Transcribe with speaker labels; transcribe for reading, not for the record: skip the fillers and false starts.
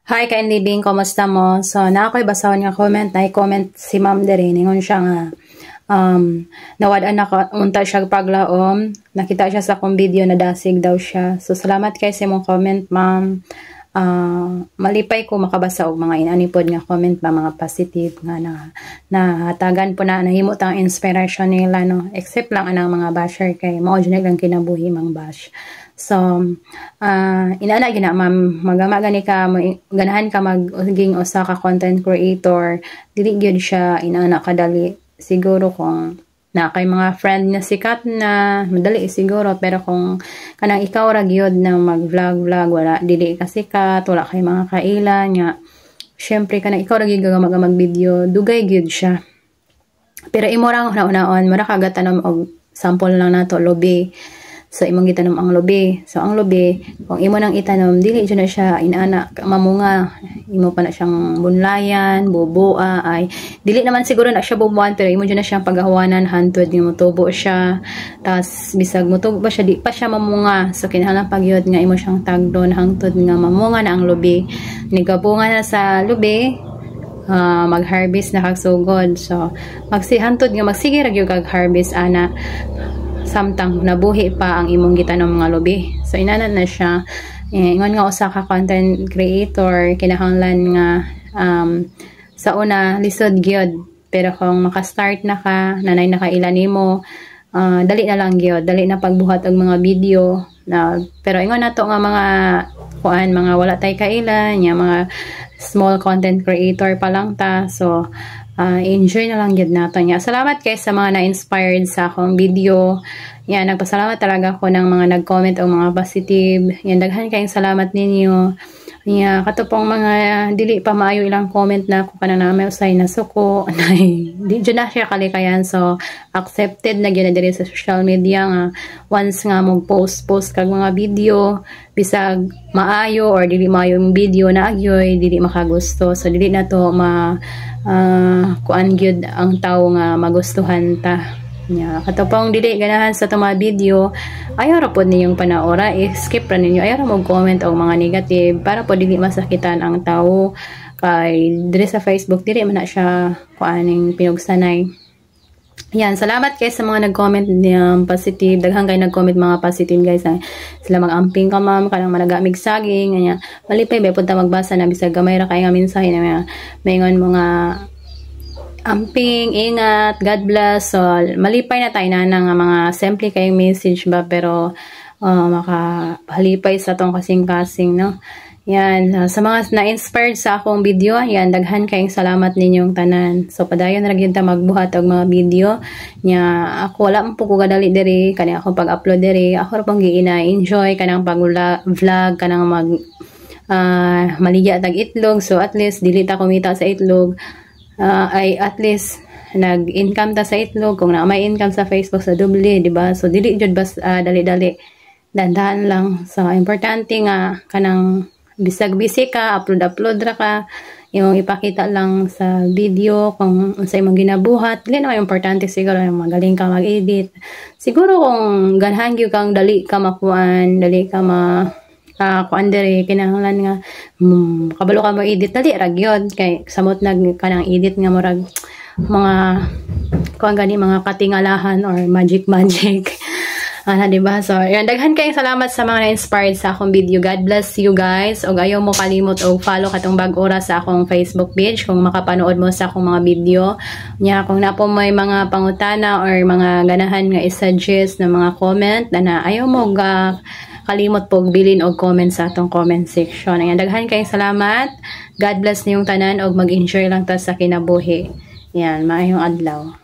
Speaker 1: Hi, kain living, kumusta mo? So, na ako'y basahon nga comment, comment si ma'am dere, ningon siya nga, nawadaan na unta siya paglaom, nakita siya sa akong video na dasig daw siya. So, salamat kay sa mong comment, ma'am. Malipay ko makabasa og mga inanipod nga comment ba, mga positive nga na hatagan po na nahimo tang inspiration nila, no? Except lang anang mga basher kay mao jud lang kinabuhi mang bash. So, inaana gina ma'am, magama gani ka, ganahan ka maging usa ka content creator, dili gyud siya inaana kadali. Siguro kung na kay mga friend na sikat na madali siguro, pero kung kanang ikaw ra gyud na mag-vlog wala dili ka sikat, wala kay mga kailan nya, syempre kanang ikaw ra gyud mag video, dugay gyud siya. Pero imo ra una-unaon mura ka tanom og sample lang nato lobi. So, imong gitanom ang lobi. So, ang lobi, kung imo nang itanom, dili dyan na siya inaana, mamunga. Imo pa na siyang bunlayan, bubua, ay. Dili naman siguro na siya bubuan, pero imo dyan na siyang paghawanan, hantod, nga mutubo siya. Tapos, bisag mutubo ba siya, di pa siya mamunga. So, kinahanglan pagyod nga imo siyang tagdon, hangtod nga mamunga na ang lobi. Nigabunga na sa lobi, mag-harvest na kagsugod. So, magsihantod nga, magsige ra gyud kag harvest, ana. Samtang nabuhi pa ang imong gitanom mga lobi. So, inanan na siya. Ingon nga usa ka content creator, kinahanglan nga sa una, lisod gyud. Pero kung makastart na ka, nanay na kailan nimo, dali na lang gyud. Dali na pagbuhat og mga video. Pero ingon nato nga mga mga wala tay kailan, mga small content creator pa lang ta. So, enjoy na lang yun nato niya. Salamat kay sa mga na-inspired sa akong video. Yan, nagpasalamat talaga ako ng mga nag-comment o mga positive. Yan, daghan kayong salamat ninyo. Yan, katupong mga dili pa maayo ilang comment na kung kanang na may usay na suko. Di dyan na siya kalikayan. So, accepted na yun na diri sa social media nga. Once nga mag-post kag mga video, bisag maayo or dili maayo yung video na agyoy, dili makagusto. So, dili na to kuan gyud ang tao nga magustuhan ta. Katupong dili ganahan sa tuma video, ayaw ra pod ninyong panaora, skip ra ninyo, ayaw ra mo comment og mga negative para po dili masakitan ang tao. Kay dire sa Facebook dili man na siya kuaning pinugsanay. Yan, salamat guys sa mga nag-comment ng positive. Daghang kayo nag-comment mga positive guys. Sila mag-amping ka ma'am, kanang managamig saging, ganyan. Malipay ba punta magbasa na bisag gamay ra kay nga mensahe na mayngon mga amping, ingat, God bless. So, malipay na tayo na nga mga simple kayong message ba, pero makahalipay sa tong kasing-kasing, no? Yan, sa mga na-inspired sa akong video, yan, daghan kayong salamat ninyong tanan. So, padayon ra gyud ta magbuhat og mga video. Nya, ako wala man po ko kadali diri, kani ako pag-upload diri, ako ra pang giina-enjoy kanang pag-vlog, kanang maligya tag itlog. So, at least dili ta kumita sa itlog. Ay at least nag-income ta sa itlog, kung na may income sa Facebook sa doble, di ba? So dili jud bas dali-dali, dandahan lang. So importante nga kanang bisag busy ka, upload ra ka, yung ipakita lang sa video kung unsa imong ginabuhat. Dili na importante siguro magaling ka mag-edit. Siguro kung ganahan gyud kang dali ka makuan, dali ka kuan diri, kinahanglan nga kabalo ka mo edit, dali ra gyud kay samot nag kanang edit nga murag mga kuan gani mga katingalahan or magic diba? So yan, daghan kayong salamat sa mga na-inspired sa akong video. God bless you guys, og ayaw mo kalimot og follow katong bag-ora sa akong Facebook page kung makapanood mo sa akong mga video nya. Kung napo may mga pangutana or mga ganahan nga i-suggest na mga comment na ayaw mo kalimot pog bilin og comment sa atong comment section. Ayan, daghan kayong salamat. God bless niyong tanan og mag-enjoy lang ta sa kinabuhi. Yan, maayong adlaw.